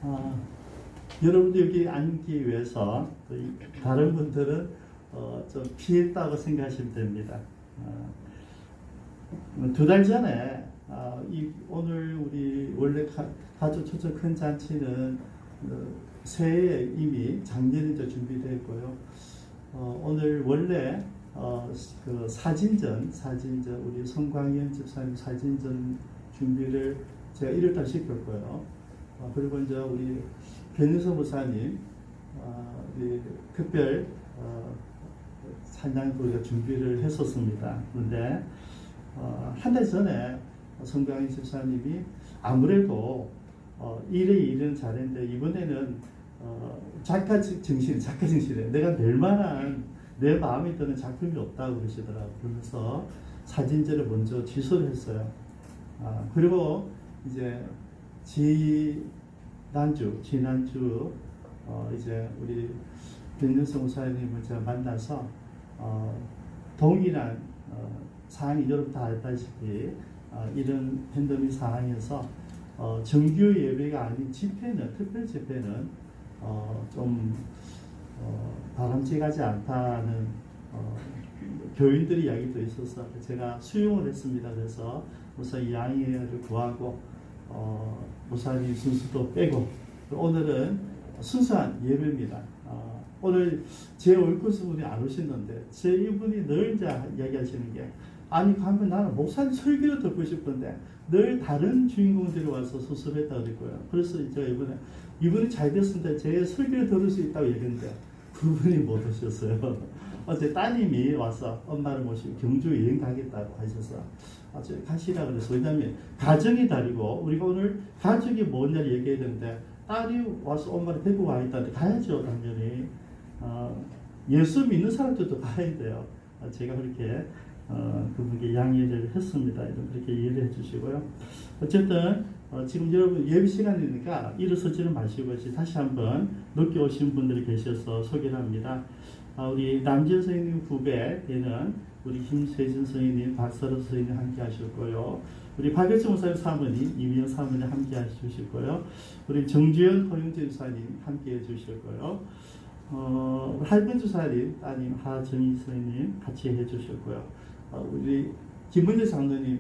아, 여러분들 여기 앉기 위해서 또 다른 분들은 좀 피했다고 생각하시면 됩니다. 두 달 전에 오늘 우리 원래 가족 초청 큰 잔치는 새해에 이미 작년에 준비됐고요. 오늘 원래 그 사진전 우리 송광현 집사님 사진전 준비를 제가 1월달 시켰고요. 그리고 이제 우리 변유서 목사님 우리 특별 찬양 우리가 준비를 했었습니다. 그런데 한 달 전에 송광현 집사님이 아무래도 일은 잘했는데 이번에는 작가 정신에 내가 낼 만한 내 마음에 드는 작품이 없다고 그러시더라고요. 그러면서 사진전을 먼저 취소를 했어요. 그리고 이제 지난주 이제 우리 변윤성 목사님을 제가 만나서 동일한 상황이 여러분 다 알다시피 이런 팬데믹 상황에서 정규 예배가 아닌 특별 집회는 좀 바람직하지 않다는 교인들의 이야기도 있어서 제가 수용을 했습니다. 그래서 우선 양해를 구하고 목사님 순서도 빼고 오늘은 순수한 예배입니다. 오늘 제 얼굴 분이 안 오시는데 제 이분이 늘 이제 이야기하시는 게 아니 가면 나는 목사님 설교를 듣고 싶은데 늘 다른 주인공들이 와서 수습했다 그랬고요. 그래서 이제 이분이 잘 됐는데 제 설교를 들을 수 있다고 얘기했는데 그분이 못 오셨어요. 어제 따님이 와서 엄마를 모시고 경주 여행 가겠다고 하셔서 저희 가시라 그래서 왜냐하면 가정이 다르고 우리가 오늘 가족이 뭐냐를 얘기해야 되는데 딸이 와서 엄마를 데리고 와 있다는데 가야죠 당연히. 예수 믿는 사람들도 가야 돼요. 제가 그렇게 그분께 양해를 했습니다. 그렇게 이해를 해주시고요. 어쨌든 지금 여러분 예배 시간이니까 일어서지는 마시고 다시 한번 늦게 오신 분들이 계셔서 소개를 합니다. 우리 남지현 선생님 후배 되는 우리 김세진 선생님, 박설호 선생님 함께 하실 거요. 우리 박일정 목사님 사모님, 이미영 사모님 함께 해주실 거요. 우리 정주현 허용재 주사님 함께 해주실 거요. 할변 주사님, 따님 하정희 선생님 같이 해주실 거요. 우리 김문재 장로님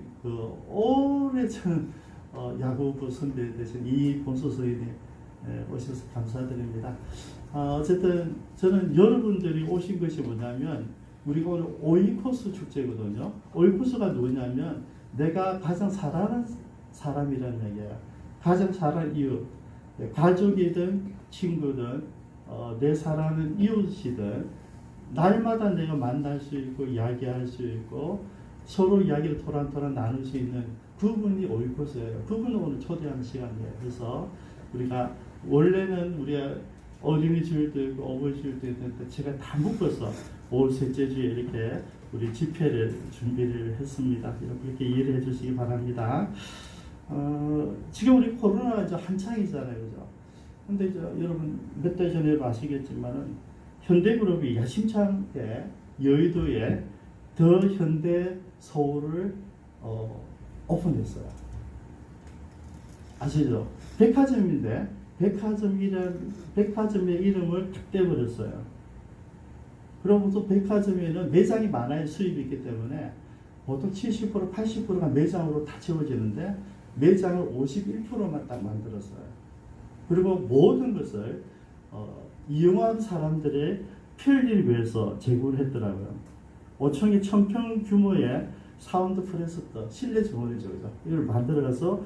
오래전 야구부 선배 되신 이본수 선생님 오셔서 감사드립니다. 어쨌든 저는 여러분들이 오신 것이 뭐냐면 우리가 오늘 오이코스 축제거든요. 오이코스가 누구냐면 내가 가장 사랑하는 사람이라는 얘기예요. 가장 사랑하는 이웃, 가족이든 친구든 내 사랑하는 이웃이든 날마다 내가 만날 수 있고 이야기할 수 있고 서로 이야기를 토란토란 나눌 수 있는 그분이 오이코스예요. 그분을 오늘 초대하는 시간이에요. 그래서 우리가 원래는 우리가 어린이 주일도 있고 어버이 주일도 있는데 제가 다 묶어서 올 셋째 주에 이렇게 우리 집회를 준비를 했습니다. 이렇게 이해를 해주시기 바랍니다. 지금 우리 코로나가 이제 한창이잖아요, 그죠? 근데 이제 여러분 몇 달 전에 아시겠지만은 현대그룹이 야심차게 여의도에 더 현대 서울을 오픈했어요. 아시죠? 백화점인데 백화점의 이름을 탁 떼버렸어요. 그러면서 백화점에는 매장이 많아야 수입이 있기 때문에 보통 70% 80%가 매장으로 다 채워지는데 매장을 51%만 딱 만들었어요. 그리고 모든 것을 이용한 사람들의 편리를 위해서 제공을 했더라고요. 5층에 1000평 규모의 사운드 프레스터 실내 정원이죠. 이걸 만들어서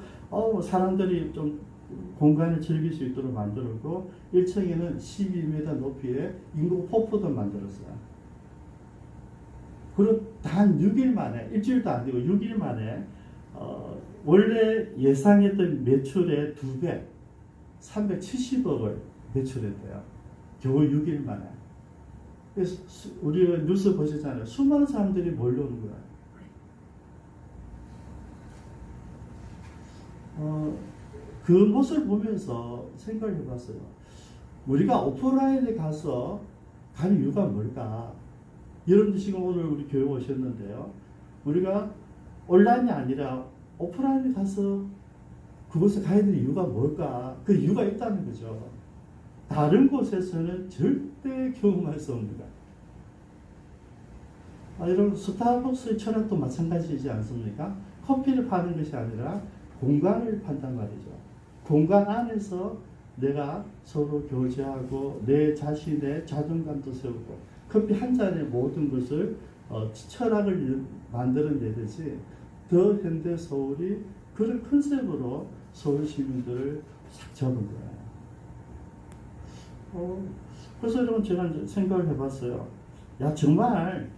사람들이 좀 공간을 즐길 수 있도록 만들었고 1층에는 12m 높이의 인공 폭포도 만들었어요. 그리고 단 6일 만에 일주일도 안 되고 6일 만에 원래 예상했던 매출의 2배 370억을 매출했대요. 겨우 6일 만에. 그래서 우리가 뉴스 보셨잖아요. 수많은 사람들이 몰려오는 거야. 그 모습을 보면서 생각을 해봤어요. 우리가 오프라인에 가서 가는 이유가 뭘까? 여러분들 지금 오늘 우리 교회 오셨는데요. 우리가 온라인이 아니라 오프라인에 가서 그곳에 가야 되는 이유가 뭘까? 그 이유가 있다는 거죠. 다른 곳에서는 절대 경험할 수 없는 것. 여러분, 스타벅스의 철학도 마찬가지이지 않습니까? 커피를 파는 것이 아니라 공간을 판단 말이죠. 공간 안에서 내가 서로 교제하고 내 자신의 자존감도 세우고 커피 한 잔의 모든 것을 철학을 만들어내듯이 더 현대 서울이 그런 컨셉으로 서울 시민들을 싹 잡은 거예요. 그래서 여러분 제가 이제 생각을 해봤어요. 야, 정말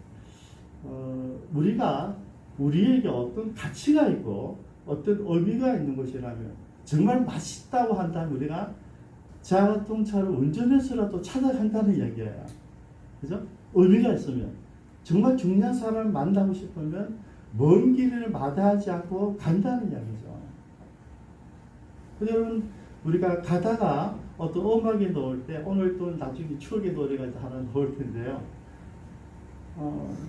우리가 우리에게 어떤 가치가 있고 어떤 의미가 있는 것이라면 정말 맛있다고 한다면 우리가 자동차를 운전해서라도 찾아간다는 이야기예요. 그죠? 의미가 있으면 정말 중요한 사람을 만나고 싶으면 먼 길을 마다하지 않고 간다는 이야기죠. 여러분 우리가 가다가 어떤 음악이 나올 때 오늘 또 나중에 추억의 노래가 하나 나올 텐데요.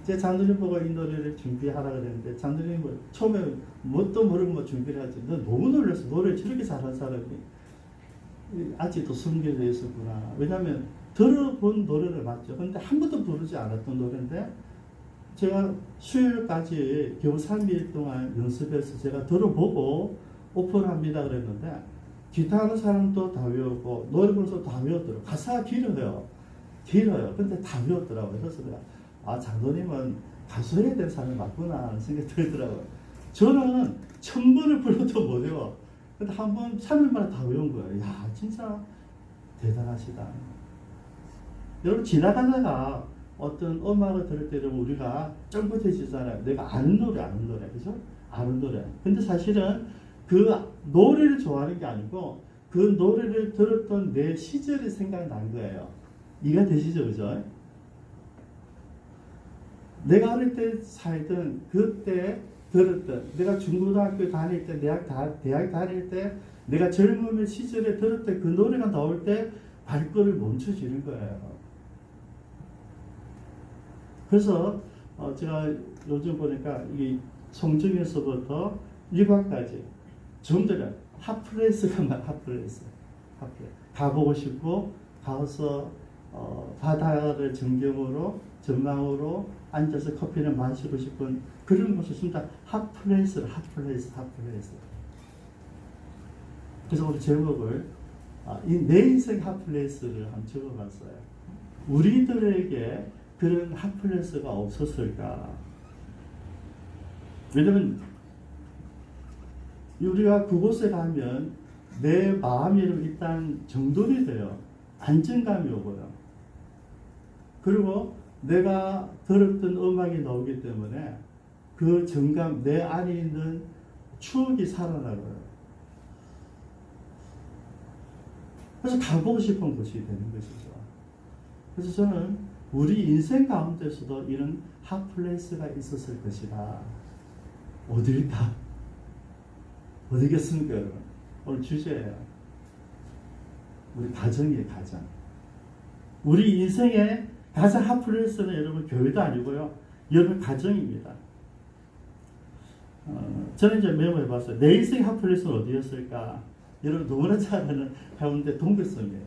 제 장로님 보고 이 노래를 준비하라 그랬는데 장로님은 처음에 뭣도 모르고 준비를 하지. 너 너무 놀랐어. 노래를 저렇게 잘하는 사람이 아직도 숨겨져 있었구나. 왜냐하면 들어본 노래를 맞죠. 근데 한 번도 부르지 않았던 노래인데 제가 수요일까지 겨우 3일 동안 연습해서 제가 들어보고 오픈합니다 그랬는데 기타 하는 사람도 다 외우고 노래 부르는 사람도 다 외웠더라고요. 가사가 길어요. 근데 다 외웠더라고요. 그래서 내가 장로님은 가수 해야 될 사람이 맞구나 하는 생각이 들더라고요. 저는 1000번을 불러도 못 외워. 근데 한 번 3일 만에 다 외운 거예요. 야, 진짜 대단하시다. 여러분 지나가다가 어떤 음악을 들을 때 우리가 쩡긋해지잖아요. 내가 아는 노래, 그죠? 아는 노래. 근데 사실은 그 노래를 좋아하는 게 아니고 그 노래를 들었던 내 시절이 생각난 거예요. 이해가 되시죠? 그죠? 내가 어릴 때 살던 그때 들었던 내가 중고등학교 다닐 때 대학 다닐 때 내가 젊은 시절에 들었던 그 노래가 나올 때 발걸음을 멈춰지는 거예요. 그래서 제가 요즘 보니까 이게 송정에서부터 일과까지 전부 다 핫플레이스가 핫플레이스 가보고 싶고 가서 바다를 전망으로 앉아서 커피를 마시고 싶은 그런 곳을 진짜 핫플레이스. 그래서 우리 제목을 내 인생 핫플레이스를 한번 적어봤어요. 우리들에게 그런 핫플레이스가 없었을까? 왜냐면 우리가 그곳에 가면 내 마음이 일단 정돈이 돼요. 안정감이 오고요. 그리고 내가 들었던 음악이 나오기 때문에 그 정감, 내 안에 있는 추억이 살아나고요. 그래서 가보고 싶은 곳이 되는 것이죠. 그래서 저는 우리 인생 가운데서도 이런 핫플레이스가 있었을 것이다. 어딜까? 어디겠습니까, 여러분? 오늘 주제예요. 우리 가정이에요, 가정. 우리 인생의 가장 핫플레이스는 여러분 교회도 아니고요. 여러분 가정입니다. 저는 이제 메모해봤어요. 내 인생 핫플레이스는 어디였을까? 여러분 너무나 잘 아는 해운대 동백섬이에요.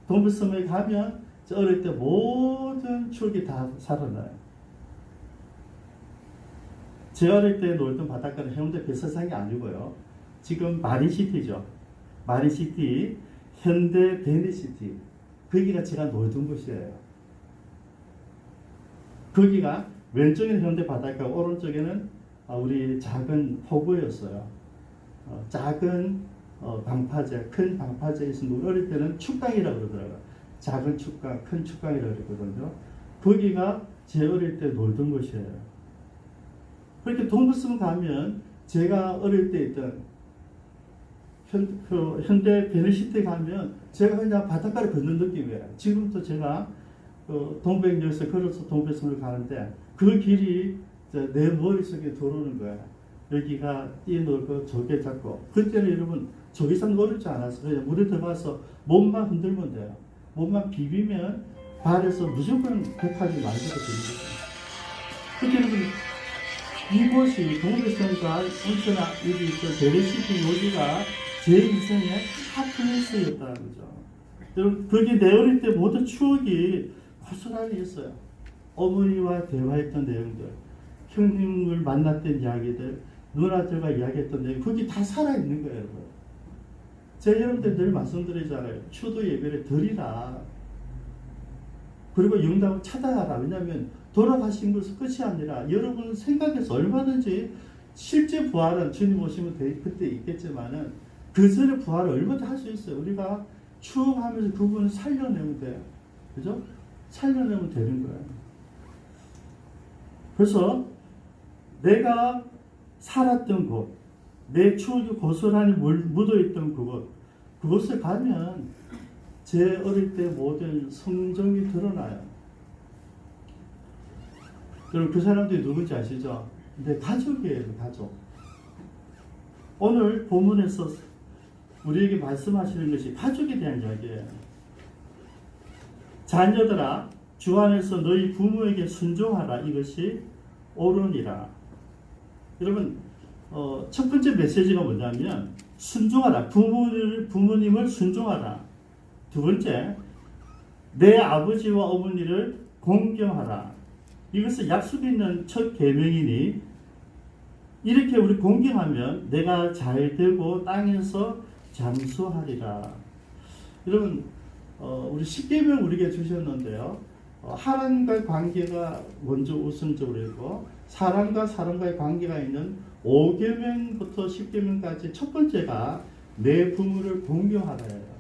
동백섬에 가면 저 어릴 때 모든 추억이 다 살아나요. 제가 어릴 때 놀던 바닷가는 해운대 배서장이 아니고요. 지금 마린시티죠. 마린시티, 현대 베네시티. 거기가 제가 놀던 곳이에요. 거기가 왼쪽에는 현대 바닷가, 오른쪽에는 우리 작은 포구였어요. 작은 방파제, 큰 방파제에 있으면 어릴 때는 축강이라고 그러더라고요. 작은 축강, 큰 축강이라고 그랬거든요. 거기가 제 어릴 때 놀던 곳이에요. 그렇게 동부섬 가면 제가 어릴 때 있던 현대 베네시티 가면 제가 그냥 바닷가를 걷는 느낌이에요. 지금도 제가 동백역에서 걸어서 동백섬을 가는데 그 길이 내 머릿속에 들어오는 거예요. 여기가 뛰어놀고 조개 잡고 그때는 여러분 조개 잡는 거 어렵지 않았어요. 그냥 물에 들어가서 몸만 흔들면 돼요. 몸만 비비면 발에서 무조건 백합이 만들어지는 거예요. 그때 여러분 이곳이 동대천과 온천아 여기 베레시티 여기가 제 인생의 하프니스였다는 거죠. 여러분 거기 내 어릴 때 모든 추억이 고스란히 있어요. 어머니와 대화했던 내용들, 형님을 만났던 이야기들, 누나들과 이야기했던 내용, 거기 다 살아있는 거예요. 여러분. 제가 여러분들 늘 말씀드리잖아요. 추도 예배를 드리라. 그리고 영당을 찾아가라. 왜냐하면 돌아가신 것은 끝이 아니라 여러분 생각해서 얼마든지 실제 부활은 주님 오시면 그때 있겠지만은 그 전에 부활을 얼마든지 할 수 있어요. 우리가 추억하면서 그분을 살려내면 돼요. 그죠? 살려내면 되는 거예요. 그래서 내가 살았던 곳, 내 추억이 고스란히 묻어있던 그곳에 가면 제 어릴 때 모든 성정이 드러나요. 여러분 그 사람들이 누군지 아시죠? 내 가족이에요. 가족. 오늘 본문에서 우리에게 말씀하시는 것이 가족에 대한 이야기예요. 자녀들아 주 안에서 너희 부모에게 순종하라. 이것이 옳으니라. 여러분 첫 번째 메시지가 뭐냐면 순종하라. 부모님을 순종하라. 두 번째, 내 아버지와 어머니를 공경하라. 이것은 약속 있는 첫 계명이니 이렇게 우리 공경하면 내가 잘 되고 땅에서 잠수하리라. 여러분 우리 십계명 우리에게 주셨는데요. 하나님과의 관계가 먼저 우선적으로 있고 사람과 사람과의 관계가 있는 5계명부터 10계명까지 첫 번째가 내 부모를 공경하라예요.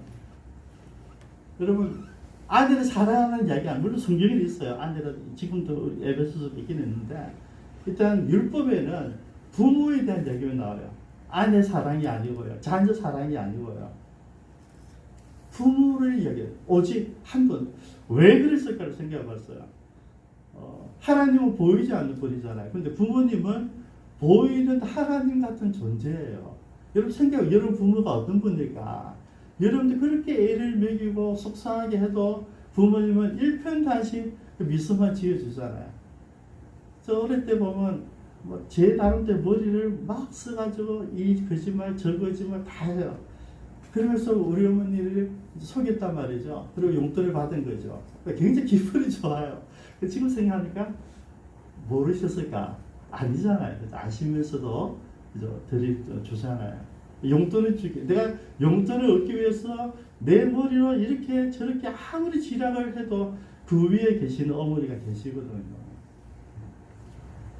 여러분 아내를 사랑하는 이야기가 물론 성경에 있어요. 아내를 지금도 에베소서 있긴 있는데 일단 율법에는 부모에 대한 이야기가 나와요. 아내 사랑이 아니고요. 자녀 사랑이 아니고요. 부모를 이야기해요. 오직 한 분. 왜 그랬을까를 생각해 봤어요. 하나님은 보이지 않는 분이잖아요. 근데 부모님은 보이는 하나님 같은 존재예요. 여러분 생각해요. 여러분 부모가 어떤 분일까? 여러분들 그렇게 애를 먹이고 속상하게 해도 부모님은 일편단심 미소만 지어주잖아요. 저 어릴 때 보면 제 나름대로 머리를 막 써가지고 이 거짓말 저 거짓말 다 해요. 그러면서 우리 어머니를 속였단 말이죠. 그리고 용돈을 받은 거죠. 굉장히 기분이 좋아요. 지금 생각하니까 모르셨을까? 아니잖아요. 아시면서도 주잖아요. 용돈을 주게. 내가 용돈을 얻기 위해서 내 머리로 이렇게 저렇게 아무리 지략을 해도 그 위에 계시는 어머니가 계시거든요.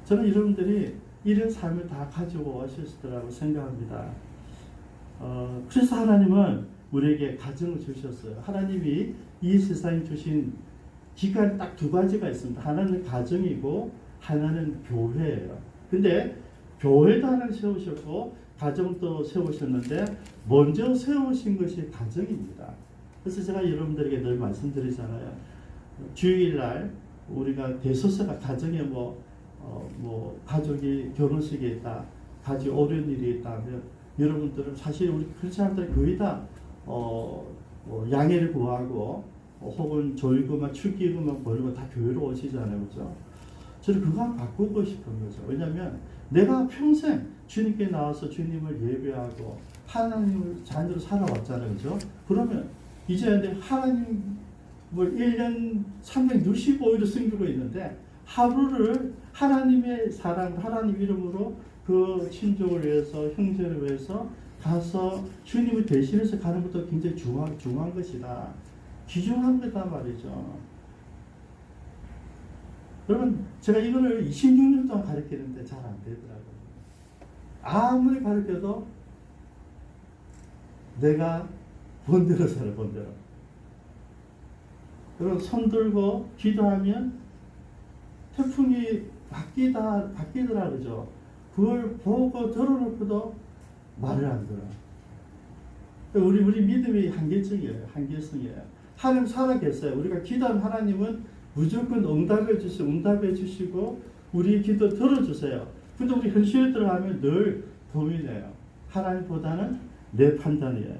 저는 여러분들이 이런 삶을 다 가지고 오셨을 거라고 생각합니다. 그래서 하나님은 우리에게 가정을 주셨어요. 하나님이 이 세상에 주신 기간 딱 두 가지가 있습니다. 하나는 가정이고 하나는 교회예요. 근데 교회도 하나를 세우셨고 가정도 세우셨는데 먼저 세우신 것이 가정입니다. 그래서 제가 여러분들에게 늘 말씀드리잖아요. 주일날 우리가 대소서가 가정에 가족이 결혼식에 있다, 가족 어려운 일이 있다면 여러분들은 사실 우리 크리스찬들 거의 다 양해를 구하고 혹은 조이금만 축기금만 벌고 다 교회로 오시잖아요, 그렇죠? 저는 그거 한번 바꾸고 싶은 거죠. 왜냐하면 내가 평생 주님께 나와서 주님을 예배하고 하나님을 자녀로 살아왔잖아요, 그렇죠? 그러면 이제 하나님을 1년 365일을 섬기고 있는데 하루를 하나님의 사랑, 하나님 이름으로 그 친족을 위해서, 형제를 위해서 가서 주님을 대신해서 가는 것도 굉장히 중요한 것이다. 귀중한 거다 말이죠. 여러분, 제가 이거를 26년 동안 가르치는데 잘 안 되더라고요. 아무리 가르쳐도 내가 본대로 살아, 본대로. 여러분, 손 들고 기도하면 태풍이 바뀌더라 그러죠. 그걸 보고 들어놓고도 말을 안 들어. 우리 믿음이 한계성이에요. 하나님 살아계세요. 우리가 기도한 하나님은 무조건 응답해 주시고 우리 기도 들어주세요. 근데 우리 현실에 들어가면 늘 고민해요. 하나님보다는 내 판단이에요.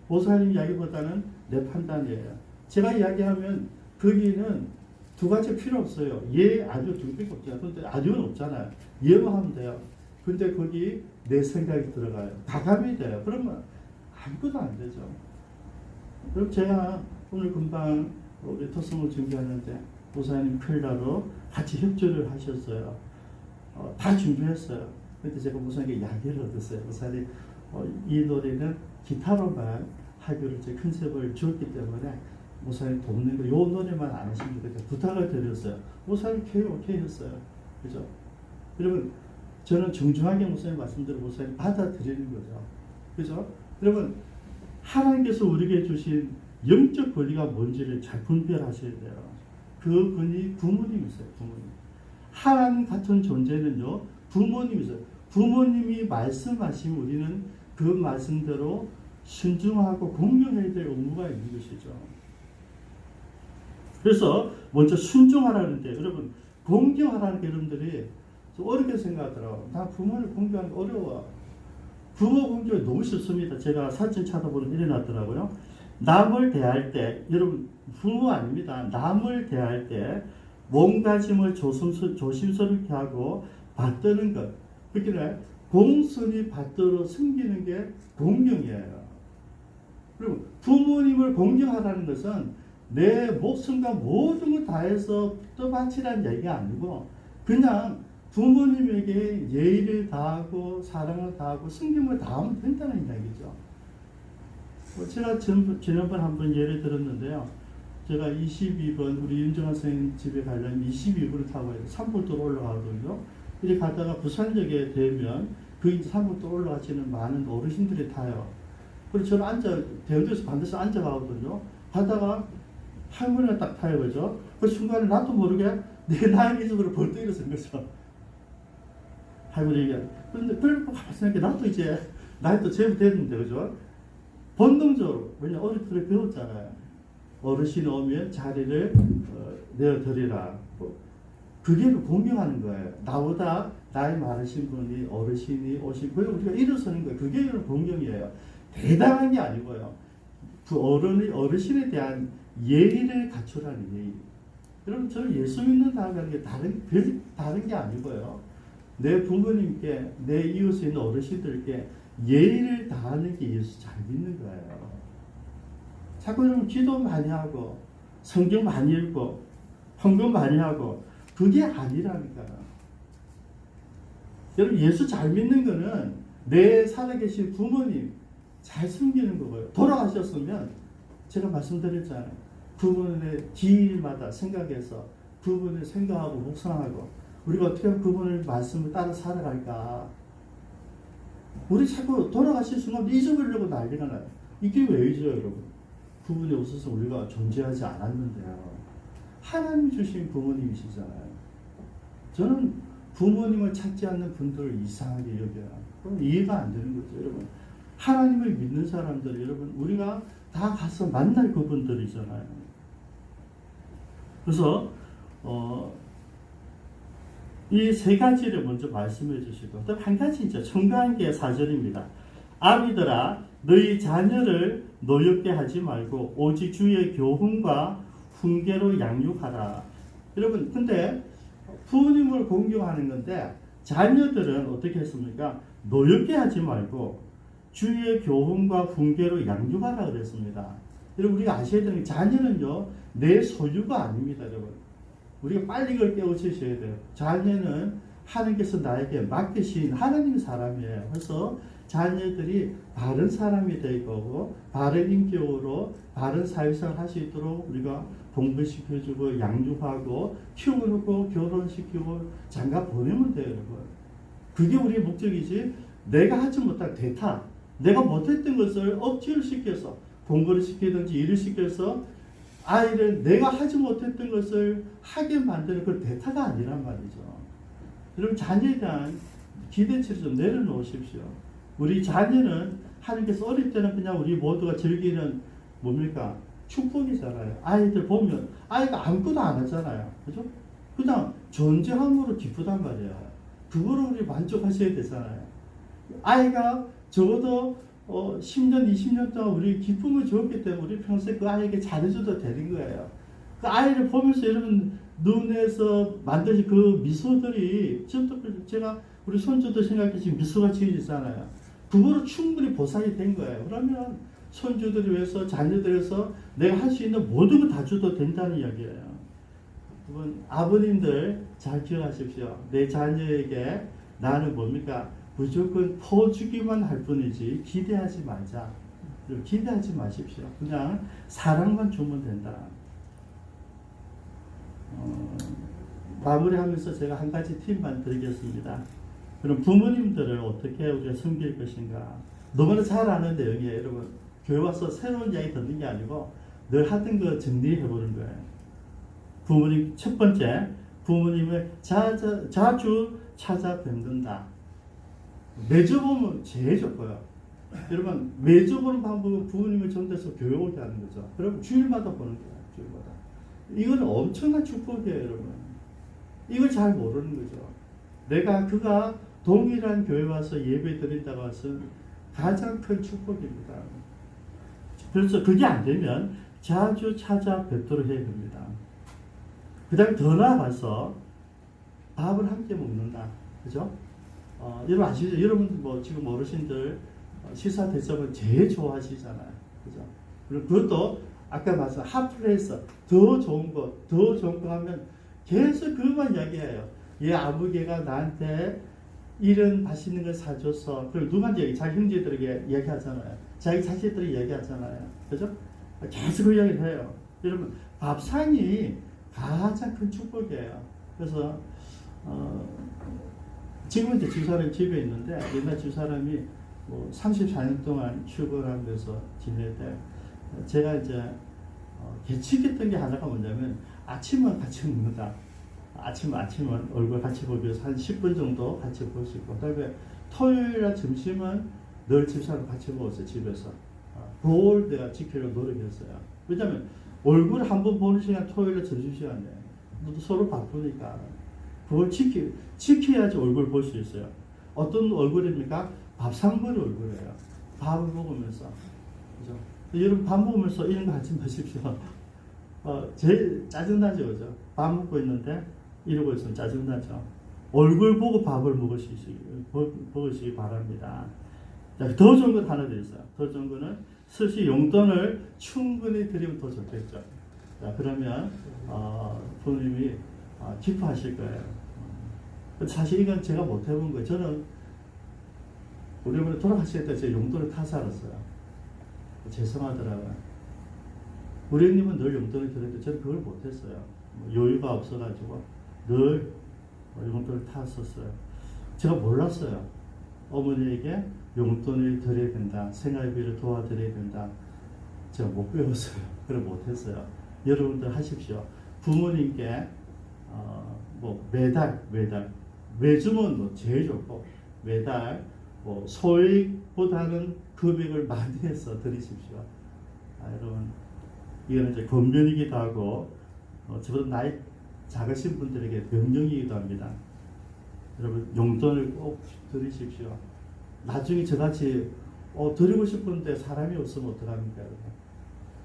보살님 이야기보다는 내 판단이에요. 제가 이야기하면 거기는 두 가지 필요 없어요. 예, 아니요 두 개밖에 없잖아요. 근데 아니요는 없잖아요. 예만 하면 돼요. 근데 거기 내 생각이 들어가요. 가감이 돼요. 그러면 아무것도 안 되죠. 그럼 제가 오늘 금방 우리 토성을 준비하는데 목사님 필라로 같이 협조를 하셨어요. 다 준비했어요. 근데 제가 목사님께 이야기를 얻었어요. 목사님 이 노래는 기타로만 하기로 제 컨셉을 주었기 때문에 목사님 돕는 거, 요 노래만 안 하시면 되겠다. 부탁을 드렸어요. 목사님 오케이 했어요. 그죠? 여러분, 저는 정중하게 목사님 말씀대로 목사님 받아들이는 거죠. 그죠? 여러분, 하나님께서 우리에게 주신 영적 권리가 뭔지를 잘 분별하셔야 돼요. 그분이 부모님이세요. 부모님. 하나님 같은 존재는요, 부모님이세요. 부모님이 말씀하시면 우리는 그 말씀대로 순종하고 공경해야 될 의무가 있는 것이죠. 그래서 먼저 순종하라는데, 여러분, 공경하라는 게 여러분들이 좀 어렵게 생각하더라고요. 나 부모를 공경하는 게 어려워. 부모 공경이 너무 쉽습니다. 제가 사진 찾아보면 일어났더라고요. 남을 대할 때, 여러분, 부모 아닙니다. 남을 대할 때 몸가짐을 조심스럽게 하고 받드는 것. 그렇게 공손히 받들어 숨기는 게 공경이에요. 그리고 부모님을 공경하라는 것은 내 목숨과 모든 걸 다해서 떠바치라는 얘기가 아니고 그냥 부모님에게 예의를 다하고 사랑을 다하고 숨김을 다하면 된다는 이야기죠. 제가 지난번 한번 예를 들었는데요. 제가 22번 우리 윤정환 선생님 집에 가려면 22번을 타고 해서 산불도로 올라가거든요. 이렇게 가다가 부산역에 되면 그 산불도로 올라가시는 많은 어르신들이 타요. 그래서 저는 대형도에서 반드시 앉아가거든요. 가다가 할머니가 딱 타요, 그죠? 그 순간에 나도 모르게 내 나이 기준으로 벌떡 일어선 거죠. 할머니가. 그런데 그걸 가만히 생각해. 나도 이제 나이도 제법 됐는데, 그죠? 본능적으로, 왜냐 어릴 때 배웠잖아요. 어르신 오면 자리를 내어드리라. 그게 공경하는 거예요. 나보다 나이 많으신 분이 어르신이 오신 거예요. 우리가 일어서는 거예요. 그게 공경이에요. 대단한 게 아니고요. 그 어르신에 대한 예의를 갖추라는 예의. 여러분, 저는 예수 믿는다는 게 다른 게 아니고요. 내 부모님께, 내 이웃에 있는 어르신들께 예의를 다하는 게 예수 잘 믿는 거예요. 자꾸 여러분 기도 많이 하고, 성경 많이 읽고, 헌금 많이 하고, 그게 아니라니까요. 여러분, 예수 잘 믿는 거는 내 살아계신 부모님 잘 섬기는 거고요. 돌아가셨으면 제가 말씀드렸잖아요. 그분의 기일마다 생각해서 그분을 생각하고 묵상하고 우리가 어떻게 하면 그분의 말씀을 따라 살아갈까. 우리 자꾸 돌아가실 순간 잊어버리려고 난리가 나요. 이게 왜 잊어요, 여러분? 그분이 없어서 우리가 존재하지 않았는데요. 하나님 주신 부모님이시잖아요. 저는 부모님을 찾지 않는 분들을 이상하게 여겨요. 그럼 이해가 안 되는 거죠, 여러분. 하나님을 믿는 사람들, 여러분, 우리가 다 가서 만날 그분들이잖아요. 그래서 이 세 가지를 먼저 말씀해 주시고, 또 한 가지 이제 청가한계 4절입니다. 아비들아, 너희 자녀를 노엽게 하지 말고 오직 주의 교훈과 훈계로 양육하라. 여러분, 근데 부모님을 공경하는 건데 자녀들은 어떻게 했습니까? 노엽게 하지 말고 주의 교훈과 훈계로 양육하라 그랬습니다. 여러분, 우리가 아셔야 되는 게 자녀는요, 내 소유가 아닙니다, 여러분. 우리가 빨리 그걸 깨우치셔야 돼요. 자녀는 하나님께서 나에게 맡기신 하나님 사람이에요. 그래서 자녀들이 바른 사람이 될 거고, 바른 인격으로 바른 사회생활 할 수 있도록 우리가 공부시켜주고, 양육하고, 키우고, 결혼시키고, 장가 보내면 돼요, 여러분. 그게 우리의 목적이지, 내가 하지 못한 대타, 내가 못했던 것을 억지로 시켜서, 공부를 시키든지 일을 시켜서, 아이를 내가 하지 못했던 것을 하게 만드는 그 대타가 아니란 말이죠. 여러분, 자녀에 대한 기대치를 좀 내려놓으십시오. 우리 자녀는 하나님께서 어릴 때는 그냥 우리 모두가 즐기는 뭡니까? 축복이잖아요. 아이들 보면 아이가 아무것도 안 하잖아요. 그죠? 그냥 존재함으로 기쁘단 말이에요. 그거로 우리 만족하셔야 되잖아요. 아이가 적어도 10년, 20년 동안 우리 기쁨을 주었기 때문에 우리 평소에 그 아이에게 잘해줘도 되는 거예요. 그 아이를 보면서 여러분 눈에서 만드신 그 미소들이 지금도 제가 우리 손주도 생각해 지금 미소가 지어지잖아요. 그거로 충분히 보상이 된 거예요. 그러면 손주들을 위해서 자녀들을 위해서 내가 할 수 있는 모든 걸 다 줘도 된다는 이야기예요. 그건 아버님들 잘 기억하십시오. 내 자녀에게 나는 뭡니까? 무조건 퍼주기만 할 뿐이지 기대하지 말자. 기대하지 마십시오. 그냥 사랑만 주면 된다. 마무리하면서 제가 한 가지 팁만 드리겠습니다. 그럼 부모님들을 어떻게 우리가 섬길 것인가? 너무나 잘 아는 내용이에요. 여러분, 교회 와서 새로운 이야기 듣는 게 아니고 늘 하던 거 정리해 보는 거예요. 부모님, 첫 번째, 부모님을 자주 찾아뵙는다. 매주 보면 제일 좋고요. 여러분, 매주 보는 방법은 부모님을 전대해서 교회 오게 하는 거죠. 그럼 주일마다 보는 거예요. 주일마다. 이건 엄청난 축복이에요, 여러분. 이걸 잘 모르는 거죠. 그가 동일한 교회 와서 예배 드린다고 해서 가장 큰 축복입니다. 그래서 그게 안 되면 자주 찾아뵙도록 해야 됩니다. 그 다음에 더 나아가서 밥을 함께 먹는다. 그죠? 여러분 아시죠? 여러분 뭐 지금 어르신들 시사 대접은 제일 좋아하시잖아요. 그죠? 그리고 그것도 아까 말씀 핫플레이스 더 좋은 거 하면 계속 그것만 이야기해요. 얘 아버지가 나한테 이런 맛있는 걸 사줬어. 그리고 누구한테 자기 형제들에게 이야기하잖아요. 자기 자식들에게 이야기하잖아요. 그죠? 계속 그 이야기를 해요. 여러분 밥상이 가장 큰 축복이에요. 그래서 지금은 이제 집사람이 집에 있는데 옛날 집사람이 뭐 34년 동안 출근하면서 지낼 때 제가 이제 계측했던 게 하나가 뭐냐면 아침은 같이 먹는다. 아침은 얼굴 같이 보기 위해서 한 10분 정도 같이 볼 수 있고, 그다음에 토요일날 점심은 늘 집사람 같이 먹었어요, 집에서. 그걸 내가 지키려고 노력했어요. 왜냐면 얼굴 한 번 보는 시간 토요일날 점심시간에 서로 바쁘니까 그걸 지켜야지 얼굴 볼 수 있어요. 어떤 얼굴입니까? 밥상머리 얼굴이에요. 밥을 먹으면서. 그죠? 여러분 밥 먹으면서 이런 거 하지 마십시오. 제일 짜증나죠, 그죠? 밥 먹고 있는데 이러고 있으면 짜증나죠. 얼굴 보고 밥을 먹으시기 바랍니다. 자, 더 좋은 건 하나 더 있어요. 더 좋은 거는 스시 용돈을 충분히 드리면 더 좋겠죠. 자, 그러면 부모님이 기뻐하실 거예요. 사실 이건 제가 못 해본 거예요. 저는 우리 어머니 돌아가실 때 제 용돈을 타서 알았어요. 죄송하더라고요. 우리 형님은 늘 용돈을 드렸는데 저는 그걸 못했어요. 여유가 없어가지고 늘 용돈을 탔었어요. 제가 몰랐어요. 어머니에게 용돈을 드려야 된다. 생활비를 도와드려야 된다. 제가 못 배웠어요. 그걸 못했어요. 여러분들 하십시오. 부모님께 뭐 매주면 뭐 제일 좋고 매달 뭐 소액보다는 금액을 많이 해서 드리십시오. 여러분 이거는 이제 권면이기도 하고 저보다 나이 작으신 분들에게 명령이기도 합니다. 여러분 용돈을 꼭 드리십시오. 나중에 저같이 드리고 싶은데 사람이 없으면 어떡합니까? 여러분?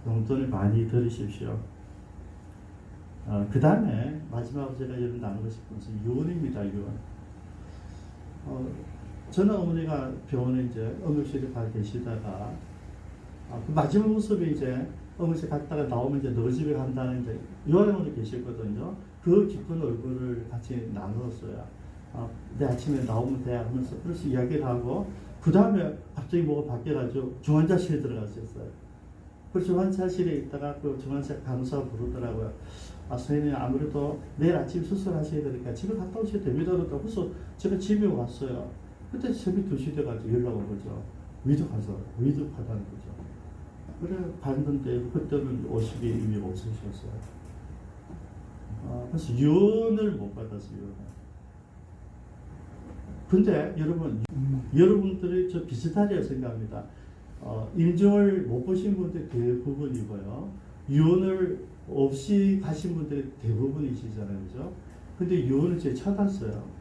용돈을 많이 드리십시오. 그 다음에 마지막으로 제가 여러분 나누고 싶은 것은 유언입니다. 유언. 저는 어머니가 병원에 이제 응급실에 가 계시다가 그 마지막 모습이 이제 응급실 갔다가 나오면 이제 너 집에 간다는 이제 요한어머니 계시거든요. 그 기쁜 얼굴을 같이 나눴어요. 내 아침에 나오면 돼 하면서 그래서 이야기를 하고 그 다음에 갑자기 뭐가 바뀌어가지고 중환자실에 들어갔었어요. 그 중환자실에 있다가 그 중환자 간호사 부르더라고요. 선생님 아무래도 내일 아침 수술하셔야 되니까 집에 갔다 오셔야 됩니다. 그래서 제가 집에 왔어요. 그때 새벽 2시 돼가지고 연락 온 거죠. 위독하다는 거죠. 그래 봤는데 그때는 50이 이미 없으셨어요. 그래서 유언을 못 받았어요. 근데 여러분들이 저 비슷하리라 생각합니다. 임종을 못 보신 분들 대부분이고요. 유언을 없이 가신 분들이 대부분이시잖아요. 그죠? 근데 유언을 제가 찾았어요.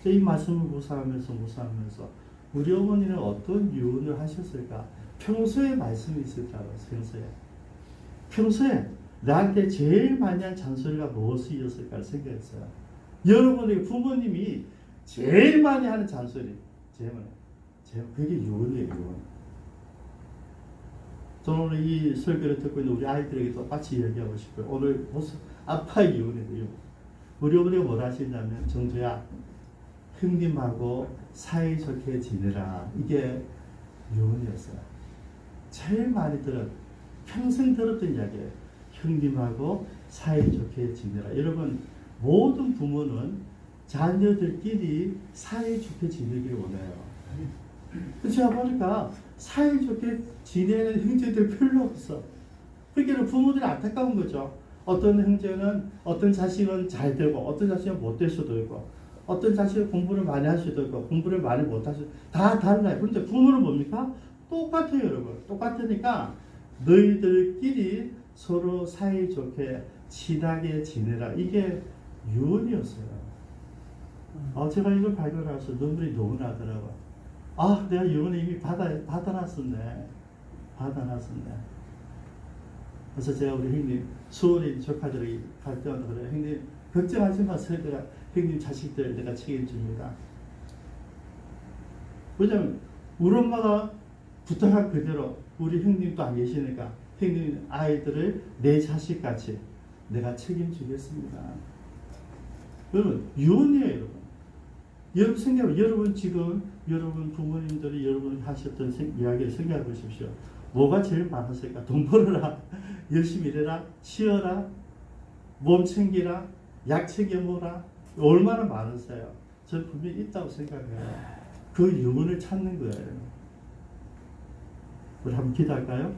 이 말씀을 묵상하면서 우리 어머니는 어떤 유언을 하셨을까? 평소에 말씀이 있을까요? 평소에 나한테 제일 많이 한 잔소리가 무엇이었을까 생각했어요. 여러분의 부모님이 제일 많이 하는 잔소리, 그게 유언이에요, 유언. 저는 오늘 이 설교를 듣고 있는 우리 아이들에게 똑같이 얘기하고 싶어요. 오늘 아빠의 유언이에요. 우리 어머니가 뭐라 하시냐면, 정조야, 형님하고 사이좋게 지내라. 이게 유언이었어요. 제일 많이 평생 들었던 이야기예요. 형님하고 사이좋게 지내라. 여러분, 모든 부모는 자녀들끼리 사이좋게 지내기를 원해요. 제가 보니까 사이좋게 지내는 형제들 별로 없어. 그러니까 부모들이 안타까운 거죠. 어떤 형제는, 어떤 자식은 잘 되고, 어떤 자식은 못 될 수도 있고, 어떤 자식은 공부를 많이 할 수도 있고, 공부를 많이 못 할 수도 있고, 다 달라요. 그런데 부모는 뭡니까? 똑같아요, 여러분. 똑같으니까 너희들끼리 서로 사이좋게 친하게 지내라. 이게 유언이었어요. 제가 이걸 발견해서 눈물이 너무 나더라고요. 내가 유언을 이미 받아놨었네. 그래서 제가 우리 형님, 수원인 조카들이 갈 때마다 그래요. 형님, 걱정하지 마세요. 내가 형님 자식들 내가 책임집니다. 왜냐면, 우리 엄마가 부탁한 그대로 우리 형님도 안 계시니까 형님 아이들을 내 자식같이 내가 책임지겠습니다. 여러분, 유언이에요, 여러분. 여러분 생각해, 여러분 부모님들이 여러분 하셨던 이야기를 생각해 보십시오. 뭐가 제일 많았을까? 돈 벌어라, 열심히 일해라, 쉬어라, 몸 챙기라, 약 챙겨 먹어라. 얼마나 많았어요? 저는 분명히 있다고 생각해요. 그 유언을 찾는 거예요. 우리 한번 기도할까요?